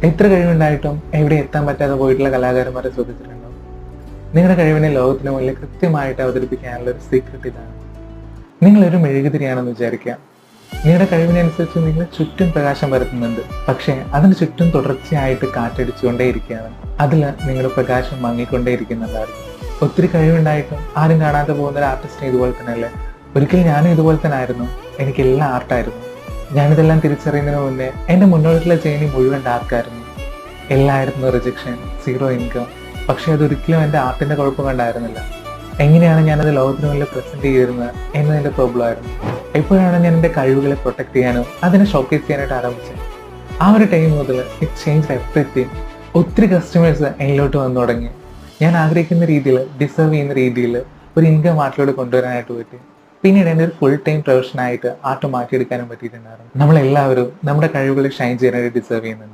എത്ര കഴിവുണ്ടായിട്ടും എവിടെ എത്താൻ പറ്റാതെ പോയിട്ടുള്ള കലാകാരന്മാരെ ശ്രദ്ധിച്ചിട്ടുണ്ടോ? നിങ്ങളുടെ കഴിവിനെ ലോകത്തിന് മുന്നിൽ കൃത്യമായിട്ട് അവതരിപ്പിക്കാനുള്ള ഒരു സീക്രട്ട് ഇതാണ്. നിങ്ങളൊരു മെഴുകുതിരിയാണെന്ന് വിചാരിക്കുക. നിങ്ങളുടെ കഴിവിനനുസരിച്ച് നിങ്ങൾ ചുറ്റും പ്രകാശം പരത്തുന്നുണ്ട്. പക്ഷേ അതിന് ചുറ്റും തുടർച്ചയായിട്ട് കാറ്റടിച്ചുകൊണ്ടേയിരിക്കുകയാണ്. അതിൽ നിങ്ങളുടെ പ്രകാശം മങ്ങിക്കൊണ്ടേയിരിക്കുന്നുണ്ടായിരിക്കും. ഒത്തിരി കഴിവുണ്ടായിട്ടും ആരും കാണാതെ പോകുന്ന ഒരു ആർട്ടിസ്റ്റിനെ ഇതുപോലെ തന്നെയല്ലേ? ഒരിക്കലും ഞാനും ഇതുപോലെ തന്നെ ആയിരുന്നു. എനിക്കെല്ലാം ആർട്ടായിരുന്നു. ഞാനിതെല്ലാം തിരിച്ചറിയുന്നതിന് മുന്നേ എൻ്റെ മുന്നോട്ടുള്ള ജേണി മുഴുവൻ ഡാർക്കായിരുന്നു. എല്ലായിടത്തും റിജക്ഷൻ, സീറോ ഇൻകം. പക്ഷെ അതൊരിക്കലും എൻ്റെ ആർട്ടിന്റെ കുഴപ്പം കണ്ടായിരുന്നില്ല. എങ്ങനെയാണ് ഞാനത് ലോകത്തിന് മുന്നിൽ പ്രസന്റ് ചെയ്തിരുന്നത് എന്നതിൻ്റെ പ്രോബ്ലം ആയിരുന്നു. എപ്പോഴാണ് ഞാൻ എൻ്റെ കഴിവുകളെ പ്രൊട്ടക്ട് ചെയ്യാനും അതിനെ ഷോക്കേസ് ചെയ്യാനായിട്ട് ആരംഭിച്ചത്, ആ ഒരു ടൈം മുതൽ ഇറ്റ് ചേഞ്ച് എവറിത്തിങ്. ഒത്തിരി കസ്റ്റമേഴ്സ് എന്നിലോട്ട് വന്നു തുടങ്ങി. ഞാൻ ആഗ്രഹിക്കുന്ന രീതിയിൽ, ഡിസേർവ് ചെയ്യുന്ന രീതിയിൽ ഒരു ഇൻകം ആർട്ടിലൂടെ കൊണ്ടുവരാനായിട്ട് പറ്റി. പിന്നീട് എൻ്റെ ഒരു ഫുൾ ടൈം പ്രൊഫഷനായിട്ട് ആർട്ട് മാറ്റിയെടുക്കാനും പറ്റിയിട്ടുണ്ടായിരുന്നു. നമ്മളെല്ലാവരും നമ്മുടെ കഴിവുകളെ ഷൈൻ ചെയ്യാനായിട്ട് ഡിസേർവ് ചെയ്യുന്നുണ്ട്.